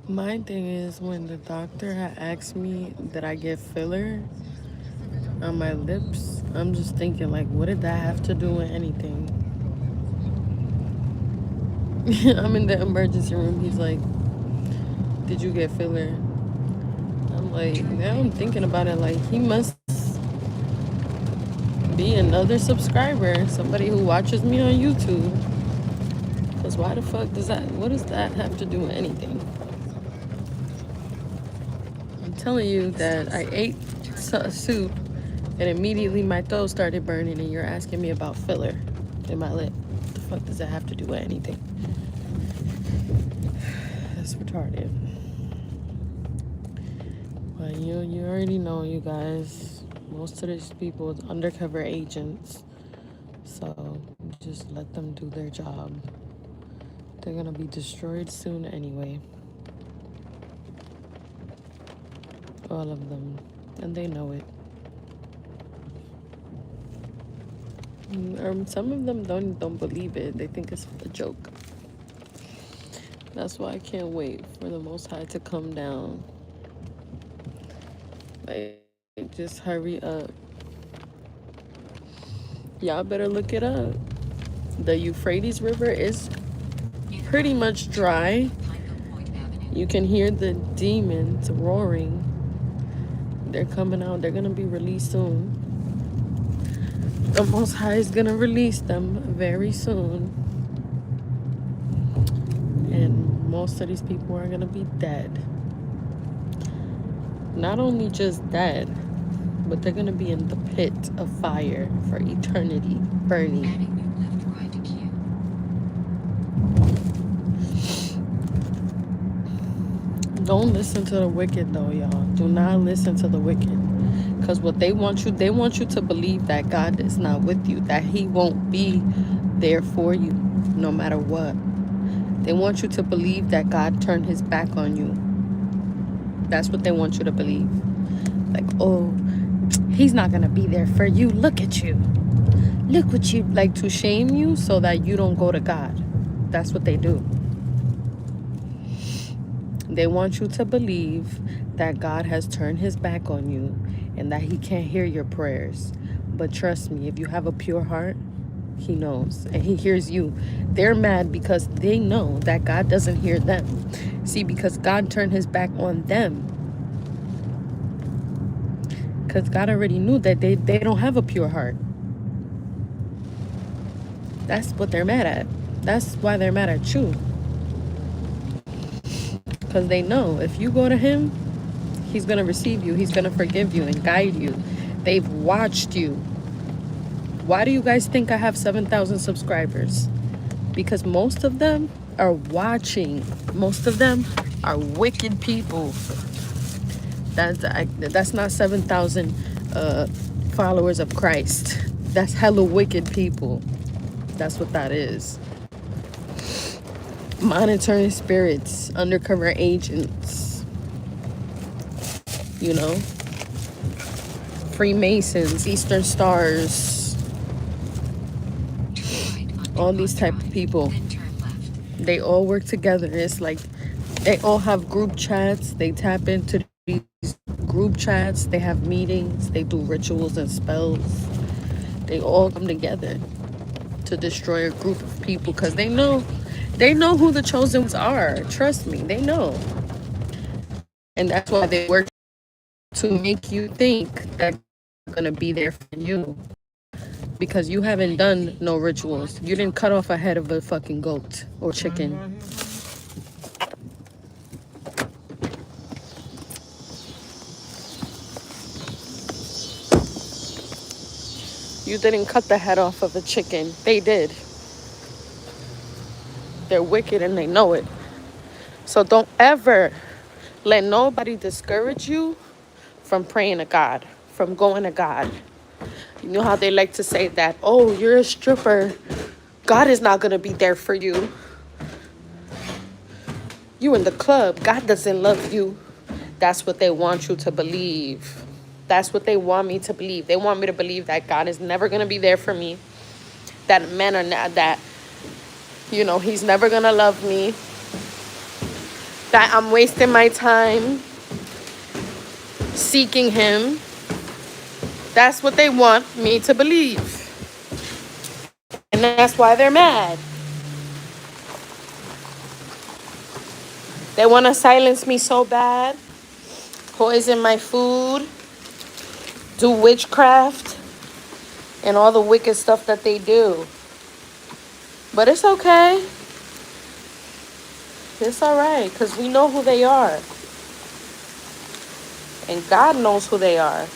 My thing is when the doctor had asked me that I get filler on my lips, I'm just thinking like, what did that have to do with anything? I'm in the emergency room. He's like, did you get filler? I'm like, now I'm thinking about it. Like, he must be another subscriber, somebody who watches me on YouTube. Because why the fuck does that, what does that have to do with anything? I'm telling you that I ate soup and immediately my throat started burning, and you're asking me about filler in my lip. What the fuck does that have to do with anything? That's retarded. But you already know, you guys. Most of these people is undercover agents. So just let them do their job. They're gonna be destroyed soon anyway. All of them. And they know it. Some of them don't believe it. They think it's a joke. That's why I can't wait for the Most High to come down. Like, just hurry up. Y'all better look it up. The Euphrates River is pretty much dry. You can hear the demons roaring. They're coming out. They're gonna be released soon. The Most High is gonna release them very soon. And most of these people are gonna be dead. Not only just dead, but they're gonna be in the pit of fire for eternity, burning. Don't listen to the wicked though, y'all. Do not listen to the wicked. Because what they want you to believe that God is not with you, that he won't be there for you no matter what. They want you to believe that God turned his back on you. That's what they want you to believe. Like, oh, he's not gonna be there for you. Look at you. Look what you, like, to shame you so that you don't go to God. That's what they do. They want you to believe that God has turned his back on you and that he can't hear your prayers. But trust me, if you have a pure heart, he knows and he hears you. They're mad because they know that God doesn't hear them. See, because God turned his back on them. Because God already knew that they don't have a pure heart. That's what they're mad at. That's why they're mad at you. Because they know if you go to him, he's going to receive you. He's going to forgive you and guide you. They've watched you. Why do you guys think I have 7,000 subscribers? Because most of them are watching. Most of them are wicked people. That's not 7,000 followers of Christ. That's hella wicked people. That's what that is. Monitoring spirits, undercover agents, you know, Freemasons, Eastern Stars, all these type of people. They all work together. It's like they all have group chats. They tap into these group chats. They have meetings. They do rituals and spells. They all come together to destroy a group of people because they know who the chosen ones are. Trust me, they know. And that's why they work to make you think that they're going to be there for you. Because you haven't done no rituals. You didn't cut off a head of a fucking goat or chicken. You didn't cut the head off of a chicken. They did. They're wicked and they know it. So don't ever let nobody discourage you from praying to God, from going to God. You know how they like to say that, oh, you're a stripper. God is not going to be there for you. You in the club. God doesn't love you. That's what they want you to believe. That's what they want me to believe. They want me to believe that God is never going to be there for me. That men are not, that, you know, he's never going to love me. that I'm wasting my time seeking him. That's what they want me to believe. And that's why they're mad. They want to silence me so bad, poison my food, do witchcraft, and all the wicked stuff that they do. But it's okay. It's all right, because we know who they are. And God knows who they are.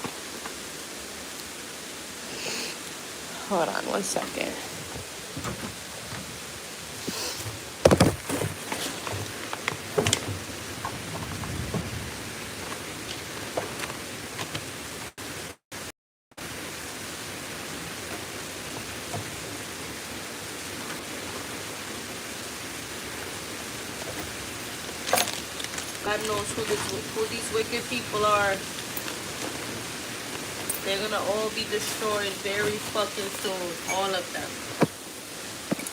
Hold on one second. God knows who these wicked people are. They're gonna all be destroyed very fucking soon. All of them.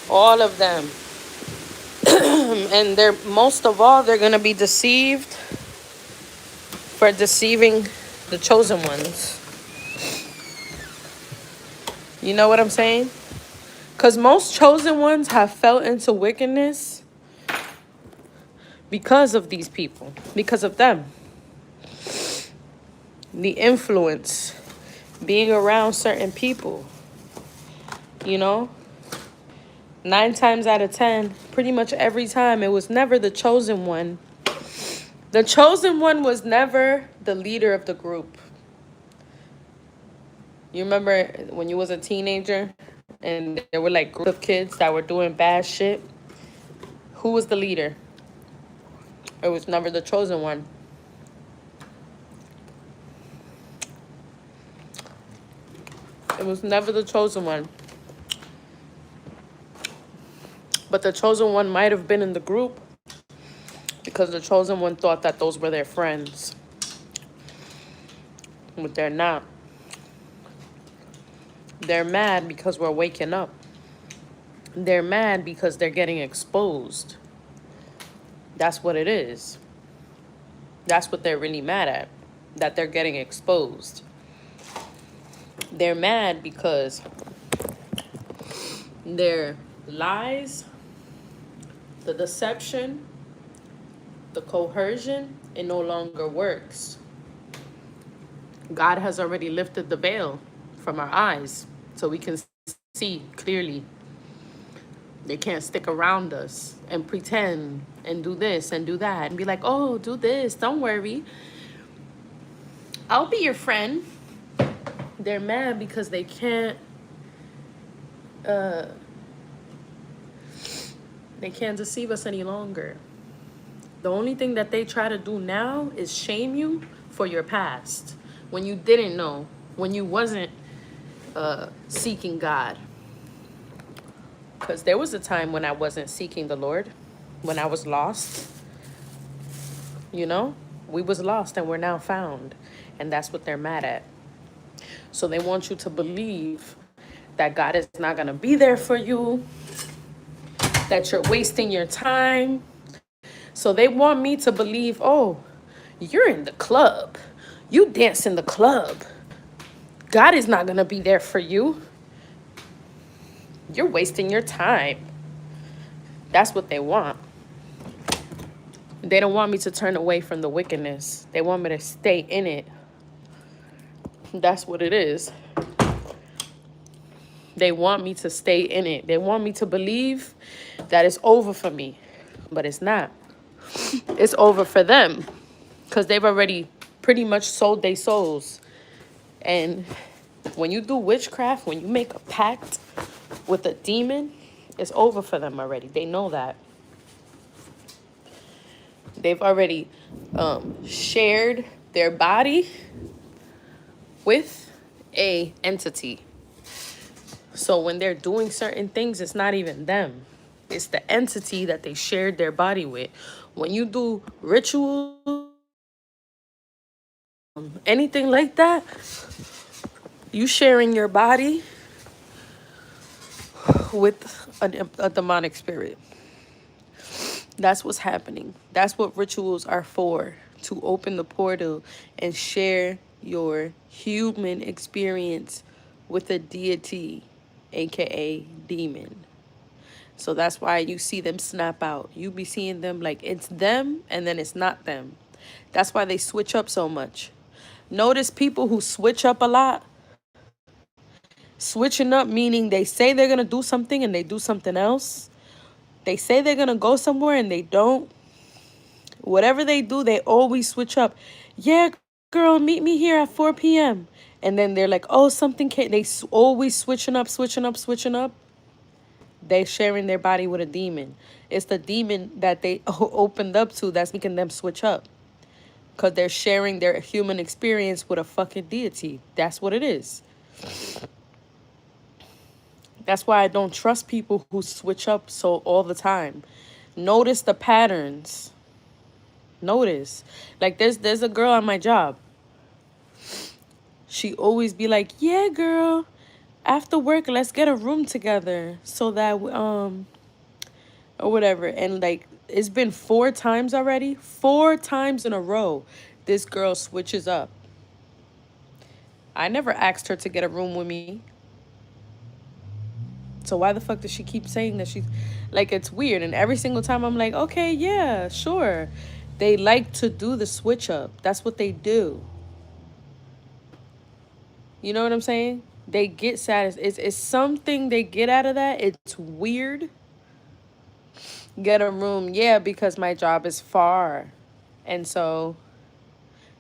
All of them. And they're most of all, they're gonna be deceived for deceiving the chosen ones. You know what I'm saying? Because most chosen ones have fell into wickedness because of these people, because of them. The influence, being around certain people, you know? 9 times out of 10, pretty much every time, it was never the chosen one. The chosen one was never the leader of the group. You remember when you was a teenager and there were like group of kids that were doing bad shit? Who was the leader? It was never the chosen one. It was never the chosen one. But the chosen one might have been in the group because the chosen one thought that those were their friends. But they're not. They're mad because we're waking up. They're mad because they're getting exposed. That's what it is. That's what they're really mad at. That they're getting exposed. They're mad because their lies, the deception, the coercion, it no longer works. God has already lifted the veil from our eyes so we can see clearly. They can't stick around us and pretend and do this and do that and be like, oh, do this, don't worry, I'll be your friend. They're mad because they can't deceive us any longer. The only thing that they try to do now is shame you for your past, when you didn't know, when you wasn't seeking God. Because there was a time when I wasn't seeking the Lord, when I was lost. You know, we was lost and we're now found. And that's what they're mad at. So they want you to believe that God is not going to be there for you, that you're wasting your time. So they want me to believe, oh, you're in the club. You dance in the club. God is not going to be there for you. You're wasting your time. That's what they want. They don't want me to turn away from the wickedness. They want me to stay in it. That's what it is. They want me to stay in it. They want me to believe that it's over for me. But it's not. It's over for them. Because they've already pretty much sold their souls. And when you do witchcraft, when you make a pact with a demon, it's over for them already. They know that. They've already shared their body with a entity. So when they're doing certain things, it's not even them. It's the entity that they shared their body with. When you do rituals, anything like that, you sharing your body with a demonic spirit. That's what's happening. That's what rituals are for, to open the portal and share your human experience with a deity, aka demon. So that's why you see them snap out. You be seeing them like it's them and then it's not them. That's why they switch up so much. Notice people who switch up a lot. Switching up meaning they say they're going to do something and they do something else. They say they're going to go somewhere and they don't. Whatever they do, they always switch up. Yeah, girl, meet me here at 4 p.m. And then they're like, oh, something can't. Always switching up, switching up, switching up. They sharing their body with a demon. It's the demon that they opened up to that's making them switch up. Because they're sharing their human experience with a fucking deity. That's what it is. That's why I don't trust people who switch up so all the time. Notice the patterns. Notice. Like there's a girl on my job. She always be like, yeah, girl, after work, let's get a room together so that, or whatever. And like, it's been 4 times already. 4 times in a row, this girl switches up. I never asked her to get a room with me. So why the fuck does she keep saying that she's like, it's weird. And every single time I'm like, okay, yeah, sure. They like to do the switch up. That's what they do. You know what I'm saying? They get satisfied. It's something they get out of that. It's weird. Get a room, yeah, because my job is far. And so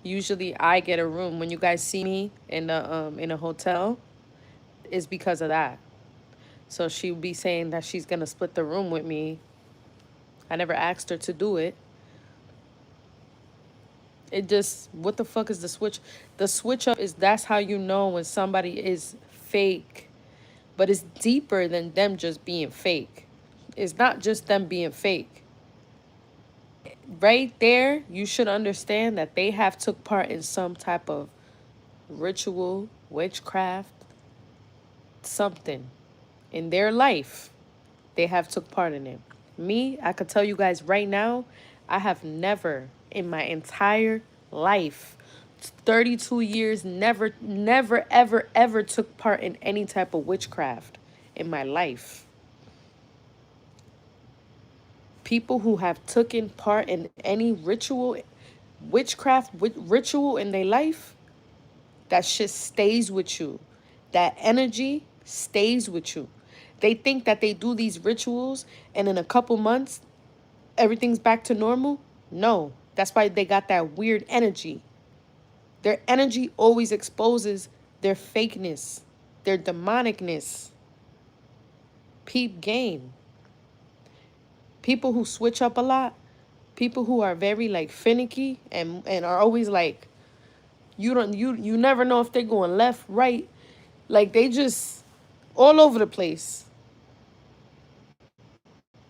usually I get a room. When you guys see me in a hotel, it's because of that. So she would be saying that she's gonna split the room with me. I never asked her to do it. It just, what the fuck is the switch? The switch up is, that's how you know when somebody is fake. But it's deeper than them just being fake. It's not just them being fake. Right there, you should understand that they have took part in some type of ritual, witchcraft, something in their life. They have took part in it. Me, I could tell you guys right now, I have never in my entire life, 32 years, never, ever, ever took part in any type of witchcraft in my life. People who have taken part in any ritual, witchcraft, ritual in their life, that shit stays with you. That energy stays with you. They think that they do these rituals and in a couple months, everything's back to normal. No, that's why they got that weird energy. Their energy always exposes their fakeness, their demonicness. Peep game. People who switch up a lot, people who are very like finicky and are always like, you never know if they're going left, right. Like they just all over the place.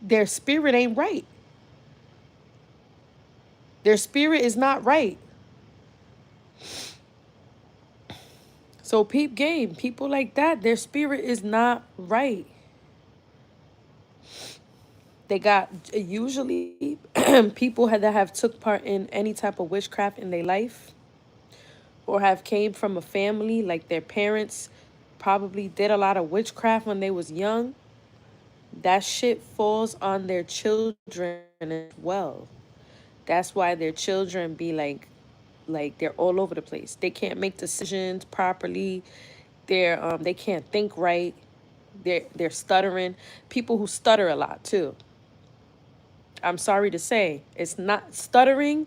Their spirit ain't right. Their spirit is not right. So peep game. People like that, their spirit is not right. They got usually people that have took part in any type of witchcraft in their life, or have came from a family like their parents probably did a lot of witchcraft when they was young. That shit falls on their children as well. That's why their children be like they're all over the place. They can't make decisions properly. They can't think right. They're stuttering. People who stutter a lot too. I'm sorry to say, it's not stuttering,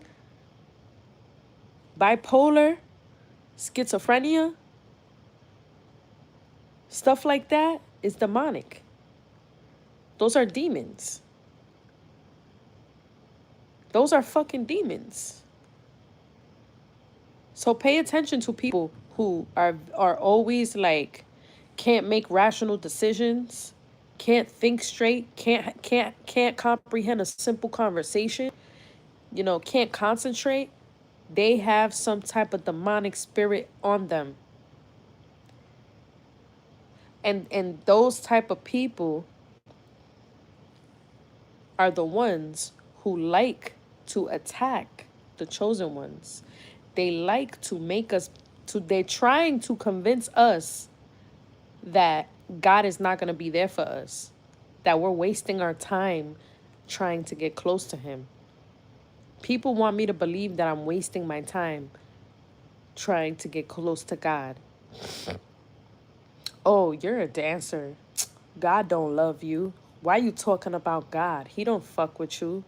bipolar, schizophrenia, stuff like that is demonic. Those are demons. Those are fucking demons. So pay attention to people who are always like can't make rational decisions, can't think straight, can't comprehend a simple conversation, can't concentrate. They have some type of demonic spirit on them. And those type of people are the ones who like to attack the chosen ones. They like to make us they're trying to convince us that God is not going to be there for us, that we're wasting our time trying to get close to him. People want me to believe that I'm wasting my time trying to get close to God. Oh, you're a dancer. God don't love you. Why you talking about God? He don't fuck with you.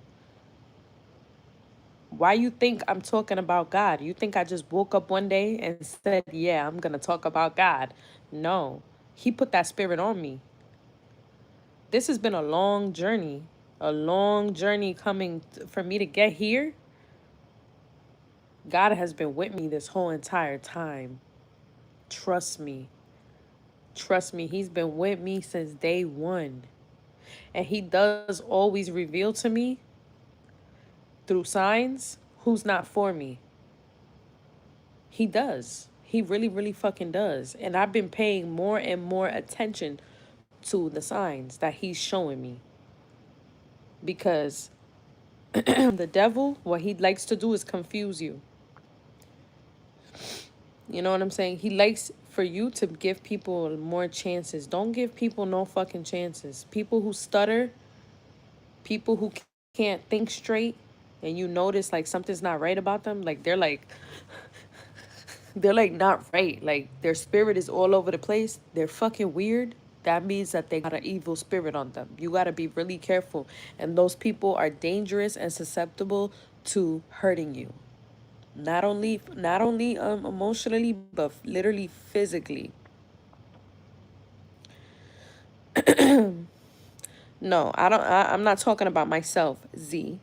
Why you think I'm talking about God? You think I just woke up one day and said, yeah, I'm going to talk about God? No. He put that spirit on me. This has been a long journey coming for me to get here. God has been with me this whole entire time. Trust me. Trust me. He's been with me since day one. And he does always reveal to me through signs who's not for me. He does. He really, really fucking does. And I've been paying more and more attention to the signs that he's showing me. Because the devil, what he likes to do is confuse you. You know what I'm saying? He likes for you to give people more chances. Don't give people no fucking chances. People who stutter, people who can't think straight, and you notice like something's not right about them, like they're like not right. Like their spirit is all over the place. They're fucking weird. That means that they got an evil spirit on them. You got to be really careful. And those people are dangerous and susceptible to hurting you. Not only emotionally, but literally physically. No, I'm not talking about myself, Z.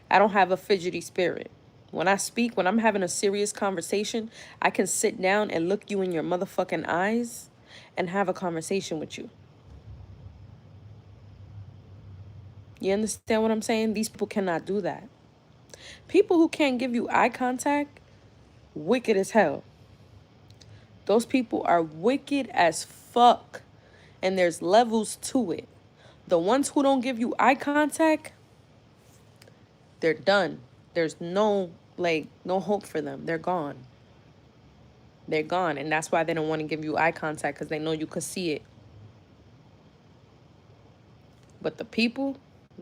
I don't have a fidgety spirit. When I speak, when I'm having a serious conversation, I can sit down and look you in your motherfucking eyes and have a conversation with you. You understand what I'm saying? These people cannot do that. People who can't give you eye contact, wicked as hell. Those people are wicked as fuck. And there's levels to it. The ones who don't give you eye contact, they're done. There's no hope for them. They're gone. They're gone. And that's why they don't want to give you eye contact, because they know you could see it. But the people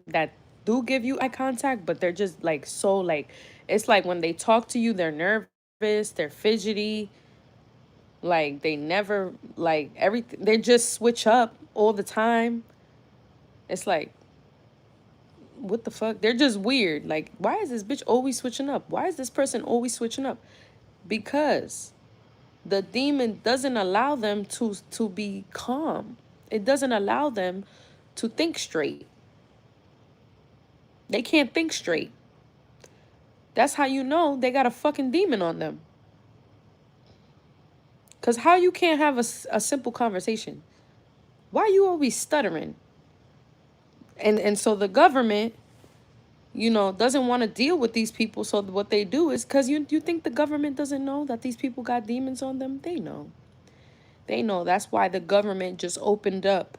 that do give you eye contact, but they're just like so like, it's like when they talk to you, they're nervous, they're fidgety, like they never like everything, they just switch up all the time. It's like, what the fuck? They're just weird. Like, why is this bitch always switching up? Why is this person always switching up? Because the demon doesn't allow them to be calm. It doesn't allow them to think straight. They can't think straight. That's how you know they got a fucking demon on them. Because how you can't have a simple conversation? Why are you always stuttering? And so the government, doesn't want to deal with these people. So what they do is, because you think the government doesn't know that these people got demons on them? They know. They know. That's why the government just opened up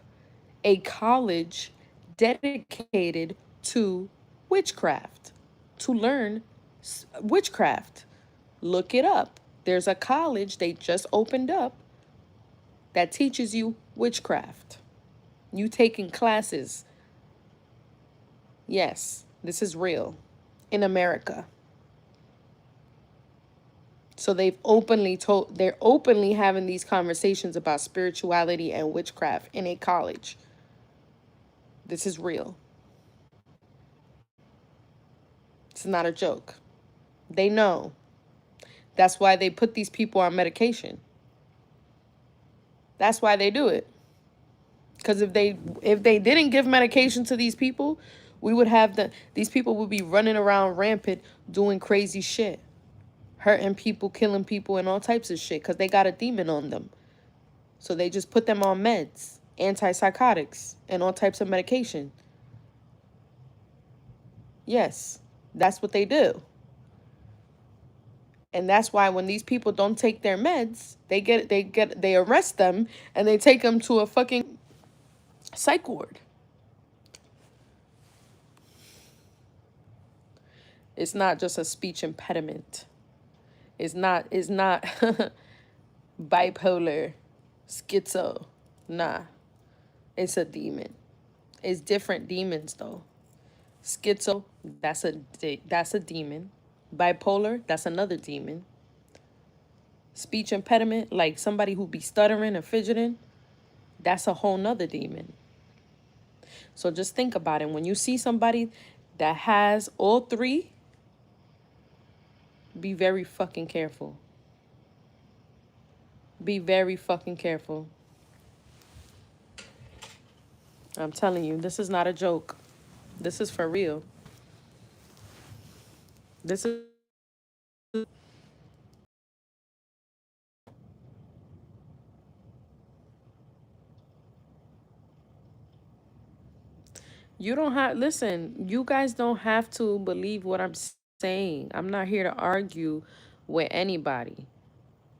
a college dedicated to witchcraft, to learn witchcraft. Look it up. There's a college they just opened up that teaches you witchcraft. You taking classes. Yes, this is real in America. So they're openly having these conversations about spirituality and witchcraft in a college. This is real. It's not a joke. They know. That's why they put these people on medication. That's why they do it. Because if they didn't give medication to these people, we would have these people would be running around rampant doing crazy shit. Hurting people, killing people, and all types of shit, because they got a demon on them. So they just put them on meds, antipsychotics, and all types of medication. Yes, that's what they do. And that's why when these people don't take their meds, they arrest them and they take them to a fucking psych ward. It's not just a speech impediment. It's not bipolar, schizo. Nah, it's a demon. It's different demons though. Schizo, that's a demon. Bipolar, that's another demon. Speech impediment, like somebody who be stuttering and fidgeting, that's a whole nother demon. So just think about it. When you see somebody that has all three, be very fucking careful. Be very fucking careful. I'm telling you, this is not a joke. This is for real. This is You don't have, listen, you guys don't have to believe what I'm saying. I'm not here to argue with anybody.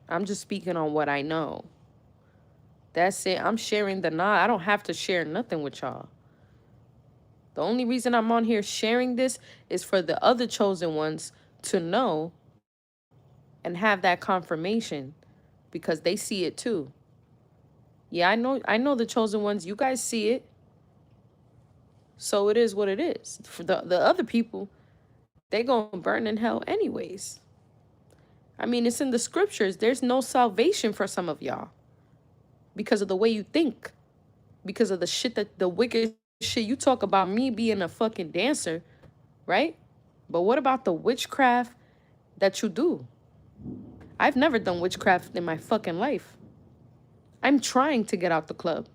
I'm just speaking on what I know. That's it. I'm sharing the knowledge. I don't have to share nothing with y'all. The only reason I'm on here sharing this is for the other chosen ones to know and have that confirmation because they see it too. Yeah, I know the chosen ones, you guys see it. So it is what it is. For the other people, they gonna burn in hell anyways. I mean, it's in the scriptures. There's no salvation for some of y'all because of the way you think, because of the wicked shit you talk about me being a fucking dancer, right? But what about the witchcraft that you do? I've never done witchcraft in my fucking life. I'm trying to get out the club.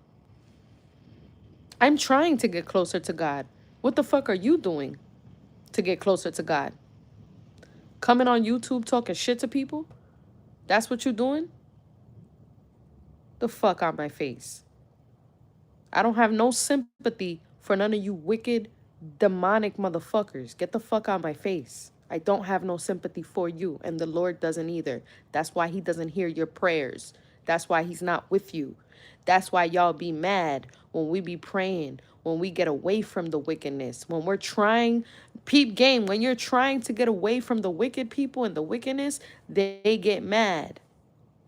I'm trying to get closer to God. What the fuck are you doing to get closer to God? Coming on YouTube talking shit to people? That's what you're doing? The fuck out my face. I don't have no sympathy for none of you wicked, demonic motherfuckers. Get the fuck out my face. I don't have no sympathy for you, and the Lord doesn't either. That's why he doesn't hear your prayers. That's why he's not with you. That's why y'all be mad when we be praying, when we get away from the wickedness, when we're trying, peep game, when you're trying to get away from the wicked people and the wickedness, they get mad.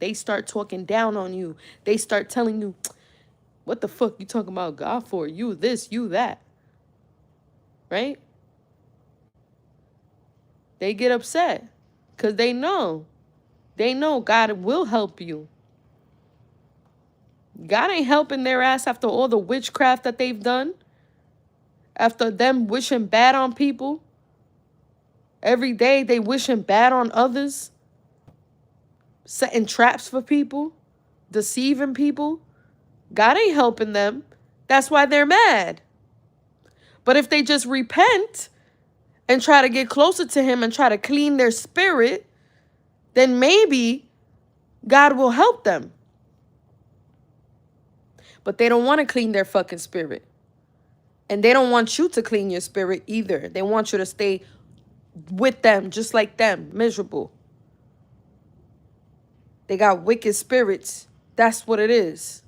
They start talking down on you. They start telling you, what the fuck you talking about God for? You this, you that. Right? They get upset because they know. They know God will help you. God ain't helping their ass after all the witchcraft that they've done. After them wishing bad on people. Every day they wishing bad on others. Setting traps for people. Deceiving people. God ain't helping them. That's why they're mad. But if they just repent and try to get closer to him and try to clean their spirit, then maybe God will help them. But they don't want to clean their fucking spirit. And they don't want you to clean your spirit either. They want you to stay with them, just like them, miserable. They got wicked spirits. That's what it is.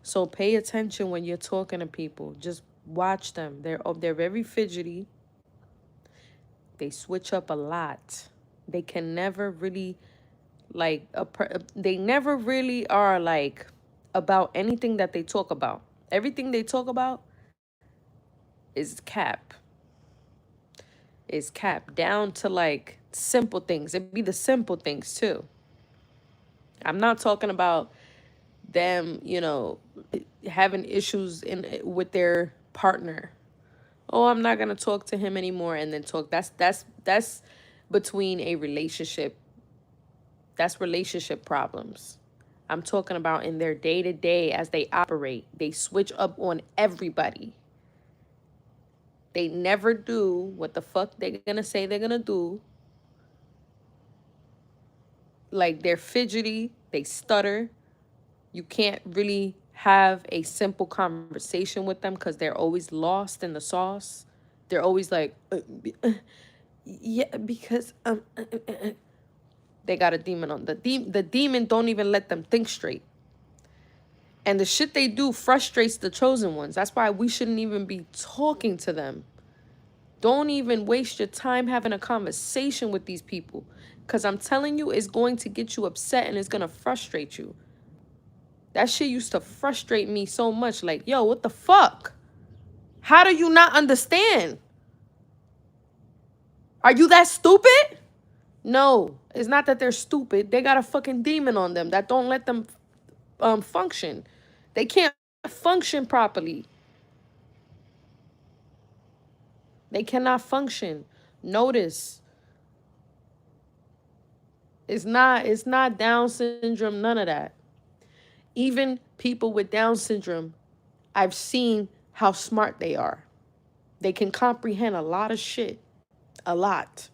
So pay attention when you're talking to people. Just watch them. They're very fidgety. They switch up a lot. They can never really they never really are like about anything that they talk about. Everything they talk about is cap. Is cap down to like simple things. It be the simple things too. I'm not talking about them, having issues with their partner. Oh, I'm not gonna talk to him anymore and then talk. That's between a relationship. That's relationship problems. I'm talking about in their day-to-day as they operate. They switch up on everybody. They never do what the fuck they're gonna say they're gonna do. Like they're fidgety, they stutter. You can't really have a simple conversation with them because they're always lost in the sauce. They're always like, yeah, because they got a demon on the demon don't even let them think straight. And the shit they do frustrates the chosen ones. That's why we shouldn't even be talking to them. Don't even waste your time having a conversation with these people. Because I'm telling you, it's going to get you upset and it's going to frustrate you. That shit used to frustrate me so much. Like, yo, what the fuck? How do you not understand? Are you that stupid? No, it's not that they're stupid. They got a fucking demon on them that don't let them function. They can't function properly. They cannot function. Notice, it's not Down syndrome, none of that. Even people with Down syndrome, I've seen how smart they are. They can comprehend a lot of shit. A lot.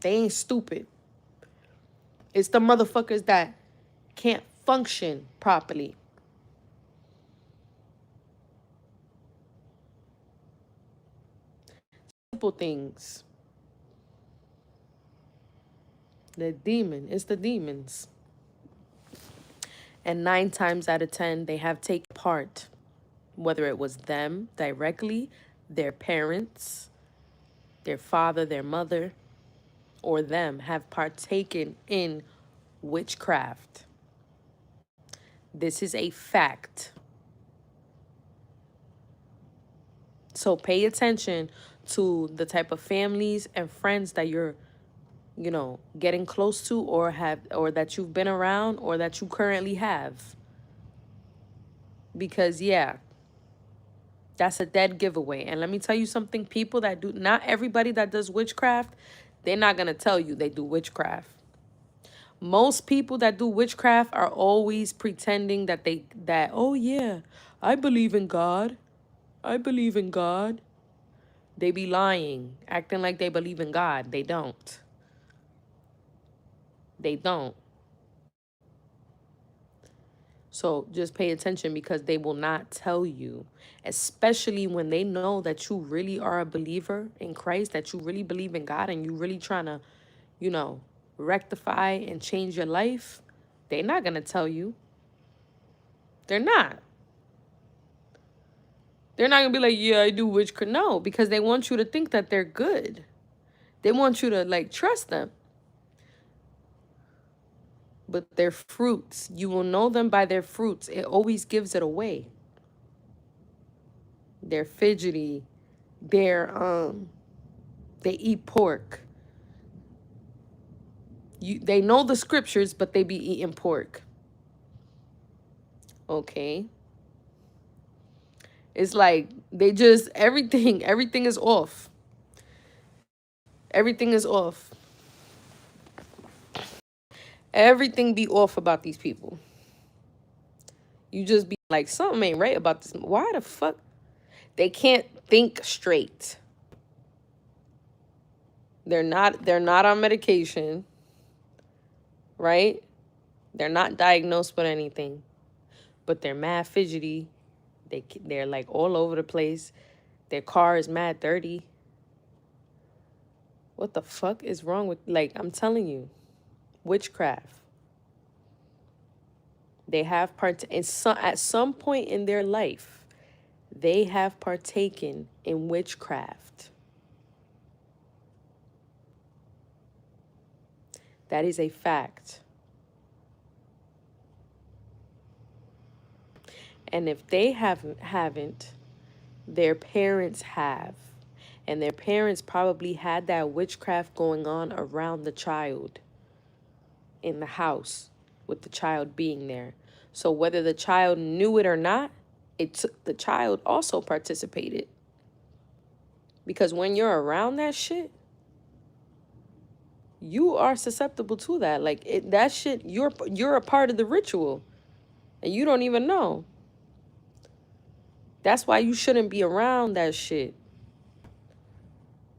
They ain't stupid. It's the motherfuckers that can't function properly. Simple things. The demon. It's the demons. And 9 times out of 10, they have taken part. Whether it was them directly, their parents, their father, their mother, or them have partaken in witchcraft. This is a fact. So pay attention to the type of families and friends that you're, getting close to or that you've been around or that you currently have. Because yeah, that's a dead giveaway. And let me tell you something, people that do, not everybody that does witchcraft, they're not going to tell you they do witchcraft. Most people that do witchcraft are always pretending that oh yeah, I believe in God. I believe in God. They be lying, acting like they believe in God. They don't. They don't. So just pay attention because they will not tell you, especially when they know that you really are a believer in Christ, that you really believe in God and you really trying to, rectify and change your life. They're not going to tell you. They're not. They're not going to be like, yeah, I do witchcraft. No, because they want you to think that they're good. They want you to trust them. But their fruits, you will know them by their fruits. It always gives it away. They're fidgety. They eat pork. They know the scriptures, but they be eating pork. Okay. It's like they just everything is off. Everything is off. Everything be off about these people. You just be like, something ain't right about this. Why the fuck? They can't think straight. They're not on medication, right? They're not diagnosed with anything, but they're mad fidgety. They're like all over the place. Their car is mad dirty. What the fuck is wrong with, I'm telling you, witchcraft. They have at some point in their life, they have partaken in witchcraft. That is a fact. And if they haven't, their parents have. And their parents probably had that witchcraft going on around the child in the house with the child being there. So whether the child knew it or not, the child also participated. Because when you're around that shit, you are susceptible to that. That shit, you're a part of the ritual and you don't even know. That's why you shouldn't be around that shit.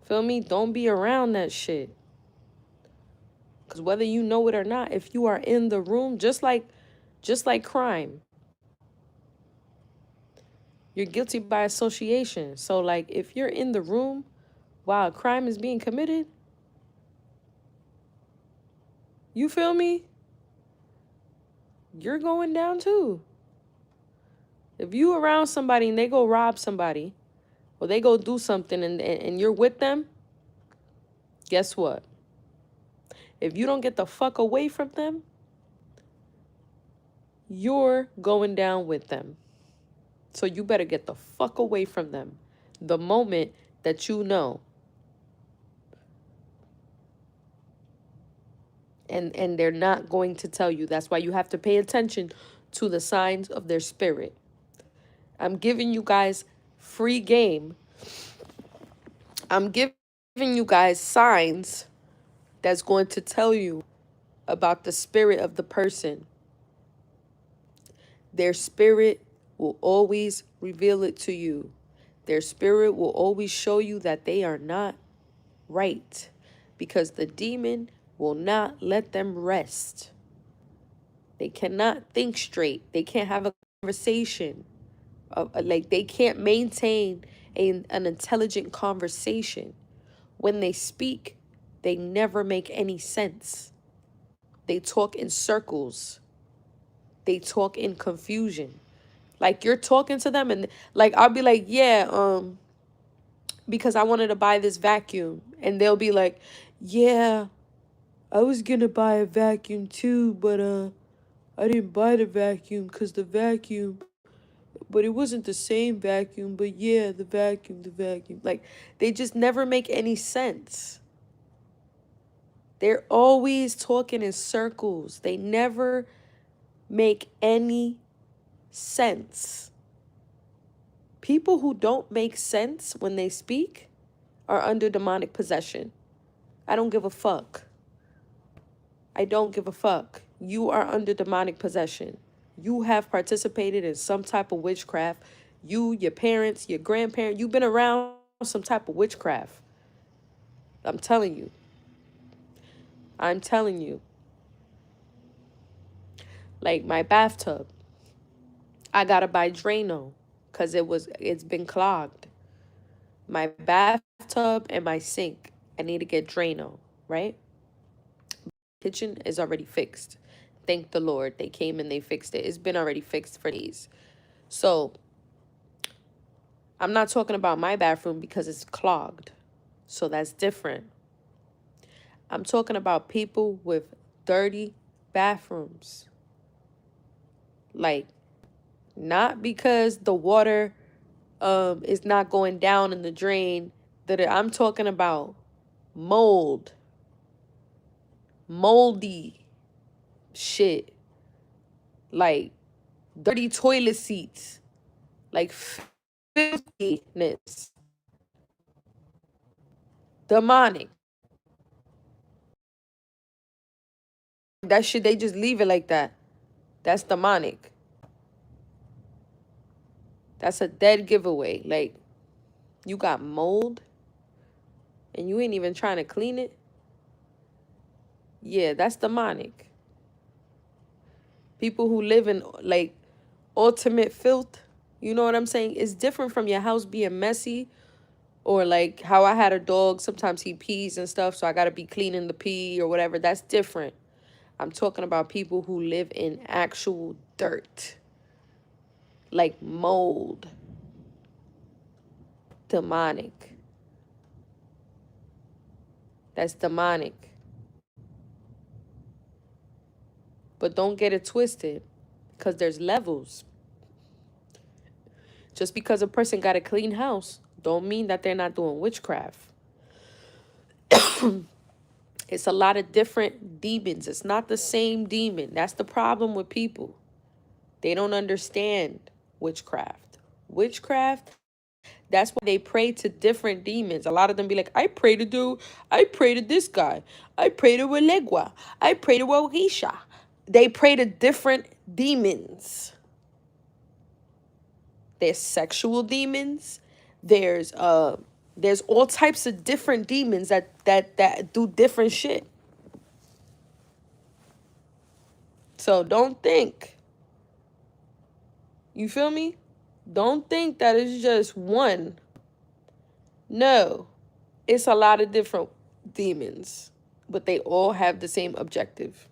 Feel me? Don't be around that shit. Because whether you know it or not, if you are in the room, just like crime, you're guilty by association. So if you're in the room while a crime is being committed, you feel me? You're going down too. If you around somebody and they go rob somebody or they go do something and you're with them, guess what? If you don't get the fuck away from them, you're going down with them. So you better get the fuck away from them the moment that you know. And they're not going to tell you. That's why you have to pay attention to the signs of their spirit. I'm giving you guys free game. I'm giving you guys signs that's going to tell you about the spirit of the person. Their spirit will always reveal it to you. Their spirit will always show you that they are not right, because the demon will not let them rest. They cannot think straight. They can't have a conversation. Like, they can't maintain an intelligent conversation. When they speak, they never make any sense. They talk in circles. They talk in confusion. Like, you're talking to them and like, I'll be like, yeah, because I wanted to buy this vacuum. And they'll be like, yeah, I was gonna buy a vacuum too, but I didn't buy the vacuum because the vacuum, but it wasn't the same vacuum, but yeah, the vacuum. Like, they just never make any sense. They're always talking in circles. They never make any sense. People who don't make sense when they speak are under demonic possession. I don't give a fuck. I don't give a fuck. You are under demonic possession. You have participated in some type of witchcraft. You, your parents, your grandparents, you've been around some type of witchcraft. I'm telling you. I'm telling you. Like, my bathtub, I gotta buy Drano because it's been clogged. My bathtub and my sink, I need to get Drano, right? Kitchen is already fixed. Thank the Lord. They came and they fixed it. It's been already fixed for days. So I'm not talking about my bathroom because it's clogged. So that's different. I'm talking about people with dirty bathrooms. Like, not because the water is not going down in the drain. I'm talking about mold. Moldy shit. Like, dirty toilet seats. Like, filthiness. Demonic. That shit, they just leave it like that. That's demonic. That's a dead giveaway. Like, you got mold and you ain't even trying to clean it. Yeah, that's demonic. People who live in, like, ultimate filth, you know what I'm saying? It's different from your house being messy, or like how I had a dog. Sometimes he pees and stuff, so I got to be cleaning the pee or whatever. That's different. I'm talking about people who live in actual dirt. Like mold. Demonic. That's demonic. But don't get it twisted, because there's levels. Just because a person got a clean house don't mean that they're not doing witchcraft. It's a lot of different demons. It's not the same demon. That's the problem with people. They don't understand witchcraft. Witchcraft, that's why they pray to different demons. A lot of them be like, I pray to this guy. I pray to Relegua. I pray to Orisha. They pray to different demons. There's sexual demons. There's all types of different demons that do different shit. So don't think. You feel me? Don't think that it's just one. No. It's a lot of different demons, but they all have the same objective: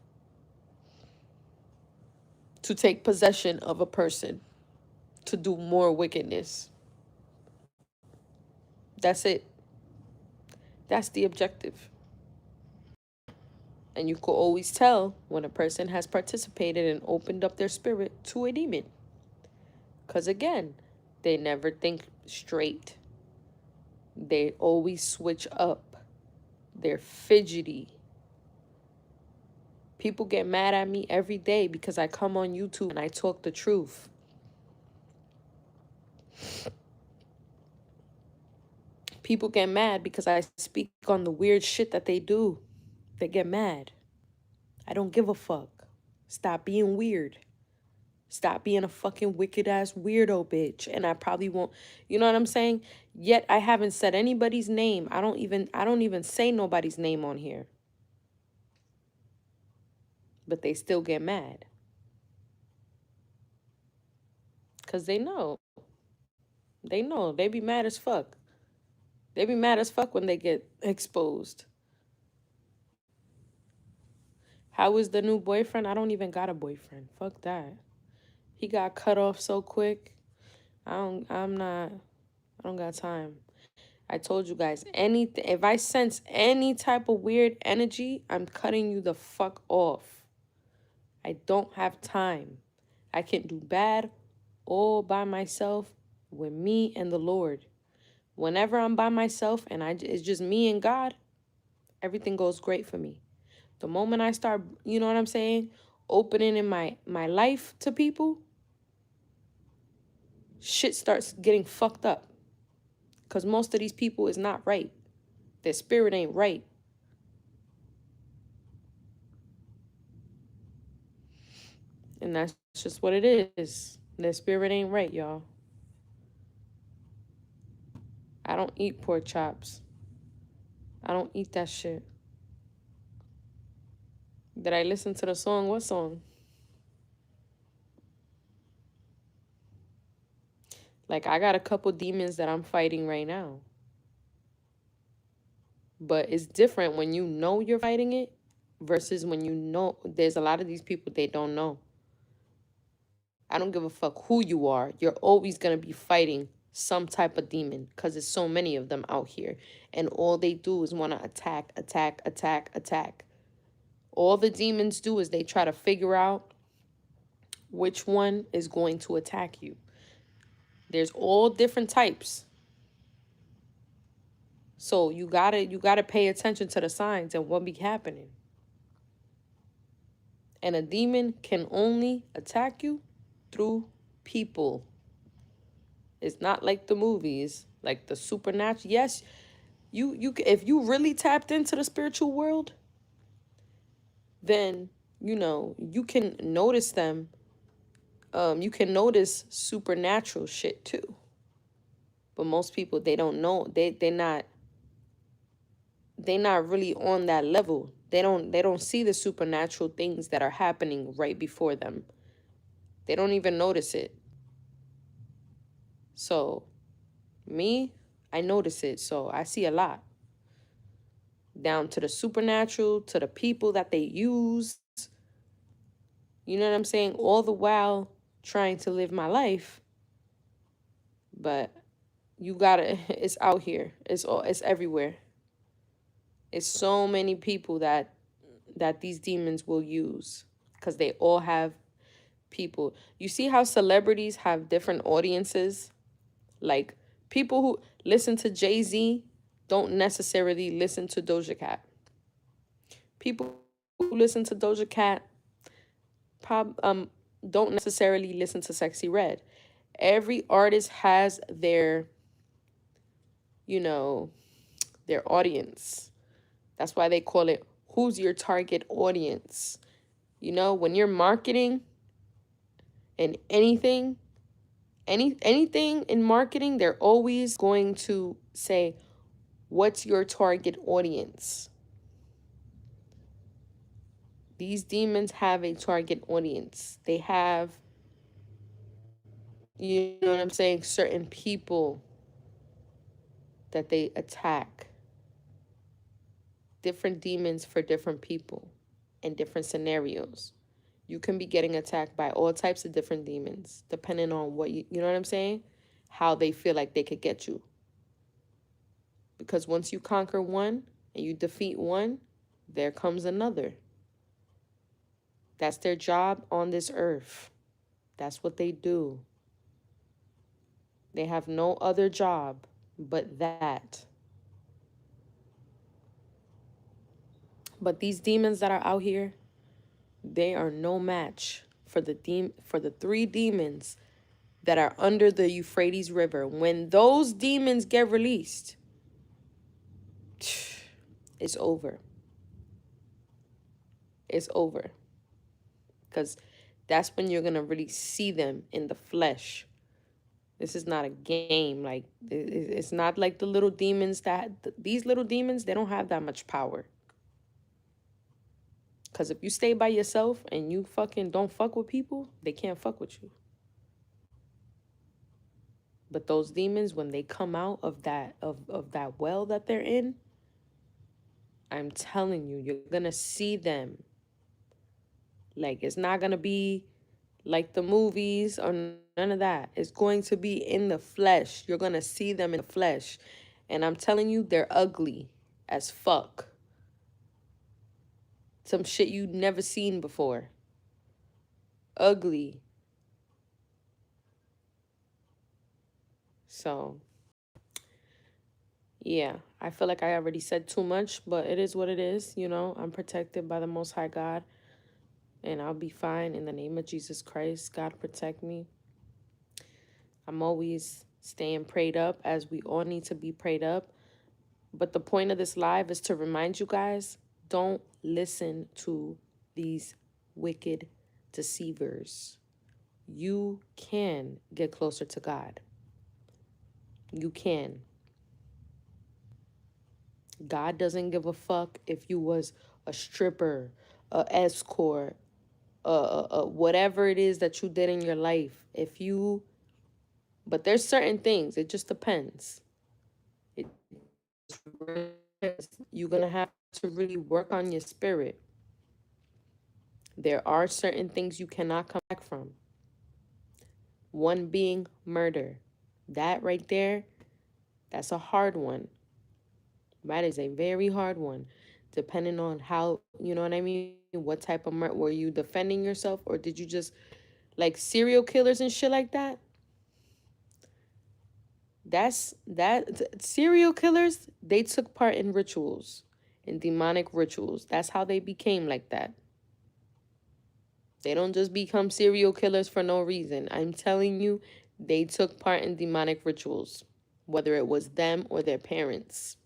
to take possession of a person, to do more wickedness. That's it. That's the objective. And you could always tell when a person has participated and opened up their spirit to a demon. Because again, they never think straight. They always switch up. They're fidgety. People get mad at me every day because I come on YouTube and I talk the truth. People get mad because I speak on the weird shit that they do. They get mad. I don't give a fuck. Stop being weird. Stop being a fucking wicked ass weirdo bitch. And I probably won't, you know what I'm saying? Yet I haven't said anybody's name. I don't even say nobody's name on here. But they still get mad. Cause they know. They know. They be mad as fuck. They be mad as fuck when they get exposed. How is the new boyfriend? I don't even got a boyfriend. Fuck that. He got cut off so quick. I don't got time. I told you guys, anything, if I sense any type of weird energy, I'm cutting you the fuck off. I don't have time. I can do bad all by myself with me and the Lord. Whenever I'm by myself and it's just me and God, everything goes great for me. The moment I start, you know what I'm saying, opening in my life to people, shit starts getting fucked up. Because most of these people is not right. Their spirit ain't right. And that's just what it is. Their spirit ain't right, y'all. I don't eat pork chops. I don't eat that shit. Did I listen to the song? What song? Like, I got a couple demons that I'm fighting right now. But it's different when you know you're fighting it versus when you know. There's a lot of these people, they don't know. I don't give a fuck who you are. You're always going to be fighting some type of demon because there's so many of them out here. And all they do is want to attack, attack, attack, attack. All the demons do is they try to figure out which one is going to attack you. There's all different types. So you gotta pay attention to the signs and what be happening. And a demon can only attack you through people. It's not like the movies, like the supernatural. Yes, you if you really tapped into the spiritual world, then you can notice them. You can notice supernatural shit too. But most people, they don't know. They're not really on that level. They don't see the supernatural things that are happening right before them. They don't even notice it. So me, I notice it. So I see a lot. Down to the supernatural, to the people that they use. You know what I'm saying? All the while trying to live my life. But you gotta, it's out here. It's everywhere. It's so many people that these demons will use because they all have people. You see how celebrities have different audiences? Like, people who listen to Jay-Z don't necessarily listen to Doja Cat. People who listen to Doja Cat don't necessarily listen to Sexy Red. Every artist has their audience. That's why they call it, who's your target audience? When you're marketing and anything in marketing, they're always going to say, what's your target audience? These demons have a target audience. They have, you know what I'm saying, certain people that they attack. Different demons for different people in different scenarios. You can be getting attacked by all types of different demons, depending on what you know what I'm saying? How they feel like they could get you. Because once you conquer one and you defeat one, there comes another. That's their job on this earth. That's what they do. They have no other job but that. But these demons that are out here, they are no match for the three demons that are under the Euphrates River. When those demons get released, it's over. It's over. Because that's when you're going to really see them in the flesh. This is not a game. Like, it's not like the little demons these little demons, they don't have that much power. Because if you stay by yourself and you fucking don't fuck with people, they can't fuck with you. But those demons, when they come out of that well that they're in, I'm telling you, you're gonna see them. Like, it's not gonna be like the movies or none of that. It's going to be in the flesh. You're gonna see them in the flesh. And I'm telling you, they're ugly as fuck. Some shit you'd never seen before. Ugly. So, yeah, I feel like I already said too much, but it is what it is. You know, I'm protected by the Most High God, and I'll be fine in the name of Jesus Christ. God protect me. I'm always staying prayed up, as we all need to be prayed up. But the point of this live is to remind you guys, don't listen to these wicked deceivers. You can get closer to God. You can. God doesn't give a fuck if you was a stripper, a escort, whatever it is that you did in your life. But there's certain things. It just depends. You're going to have to really work on your spirit. There are certain things you cannot come back from. One being murder. That right there, that's a hard one. That is a very hard one. Depending on how, you know what I mean? What type of murder? Were you defending yourself, or did you just, like, serial killers and shit like that? Serial killers, they took part in rituals, in demonic rituals. That's how they became like that. They don't just become serial killers for no reason. I'm telling you, they took part in demonic rituals, whether it was them or their parents.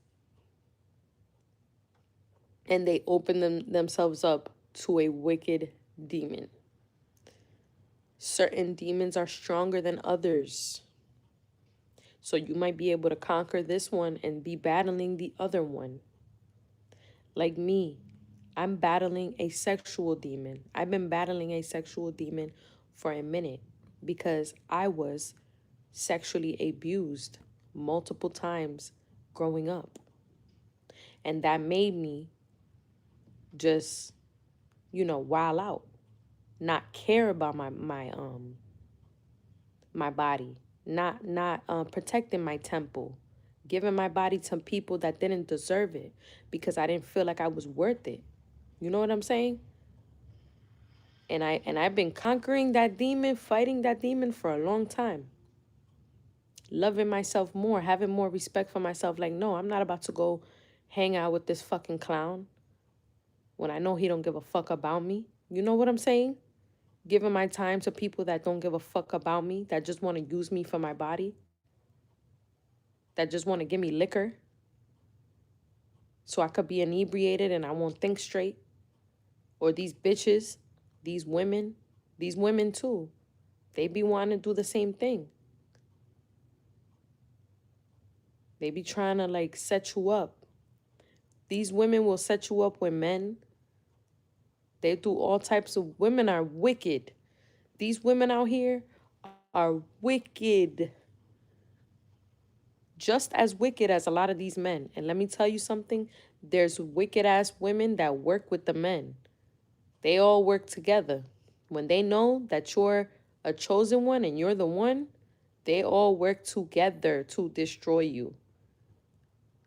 And they opened themselves up to a wicked demon. Certain demons are stronger than others. So you might be able to conquer this one and be battling the other one. Like me, I'm battling a sexual demon. I've been battling a sexual demon for a minute because I was sexually abused multiple times growing up. And that made me just, wild out, not care about my body, not protecting my temple, giving my body to people that didn't deserve it because I didn't feel like I was worth it. You know what I'm saying? And I've been conquering that demon, fighting that demon for a long time. Loving myself more, having more respect for myself. Like, no, I'm not about to go hang out with this fucking clown when I know he don't give a fuck about me. You know what I'm saying? Giving my time to people that don't give a fuck about me, that just want to use me for my body, that just want to give me liquor so I could be inebriated and I won't think straight. Or these bitches, these women too, they be wanting to do the same thing. They be trying to, like, set you up. These women will set you up with men. They do all types of, women are wicked. These women out here are wicked. Just as wicked as a lot of these men. And let me tell you something. There's wicked ass women that work with the men. They all work together. When they know that you're a chosen one and you're the one, they all work together to destroy you.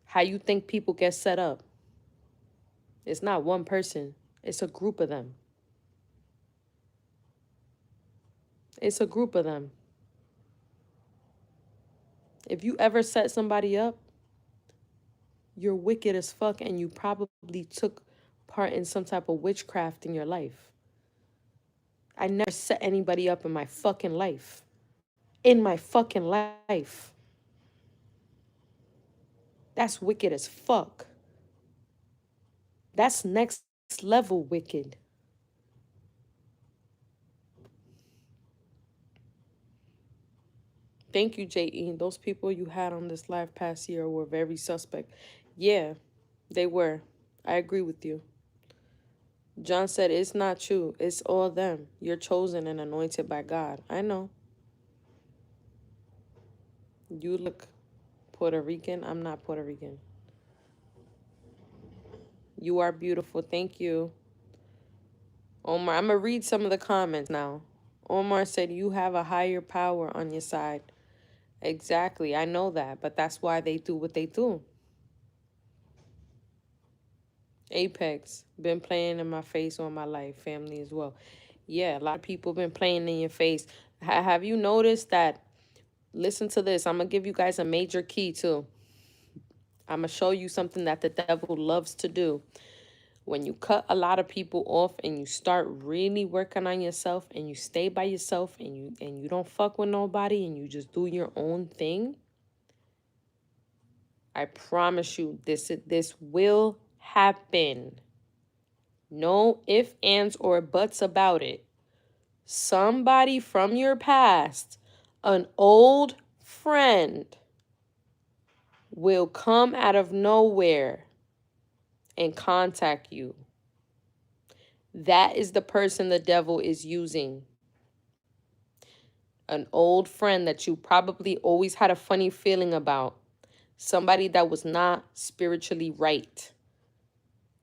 How you think people get set up? It's not one person. It's a group of them. It's a group of them. If you ever set somebody up, you're wicked as fuck and you probably took part in some type of witchcraft in your life. I never set anybody up in my fucking life. In my fucking life. That's wicked as fuck. That's next level wicked. Thank you, J.E. Those people you had on this live past year were very suspect. Yeah, they were. I agree with you. John said, it's not you. It's all them. You're chosen and anointed by God. I know. You look Puerto Rican. I'm not Puerto Rican. You are beautiful. Thank you. Omar, I'm going to read some of the comments now. Omar said, you have a higher power on your side. Exactly. I know that. But that's why they do what they do. Apex, been playing in my face all my life. Family as well. Yeah, a lot of people been playing in your face. Have you noticed that? Listen to this. I'm going to give you guys a major key too. I'm going to show you something that the devil loves to do. When you cut a lot of people off and you start really working on yourself and you stay by yourself and you don't fuck with nobody and you just do your own thing, I promise you this will happen. No ifs, ands, or buts about it. Somebody from your past, an old friend, will come out of nowhere and contact you. That is the person the devil is using. An old friend that you probably always had a funny feeling about. Somebody that was not spiritually right.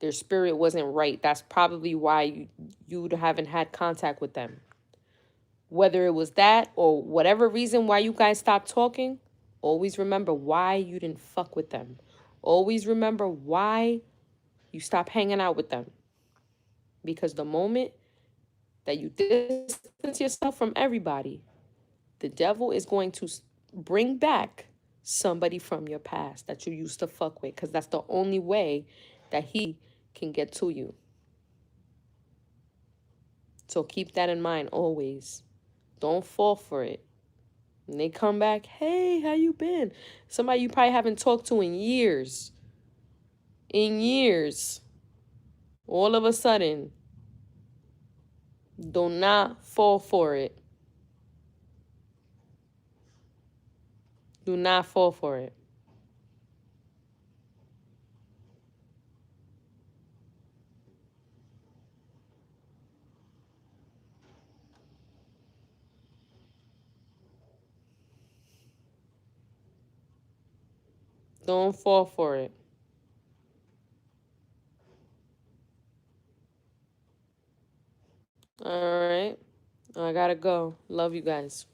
Their spirit wasn't right. That's probably why you haven't had contact with them. Whether it was that or whatever reason why you guys stopped talking, always remember why you didn't fuck with them. Always remember why you stopped hanging out with them. Because the moment that you distance yourself from everybody, the devil is going to bring back somebody from your past that you used to fuck with. Because that's the only way that he can get to you. So keep that in mind always. Don't fall for it. And they come back, hey, how you been? Somebody you probably haven't talked to in years. In years. All of a sudden. Do not fall for it. Do not fall for it. Don't fall for it. All right. I gotta go. Love you guys.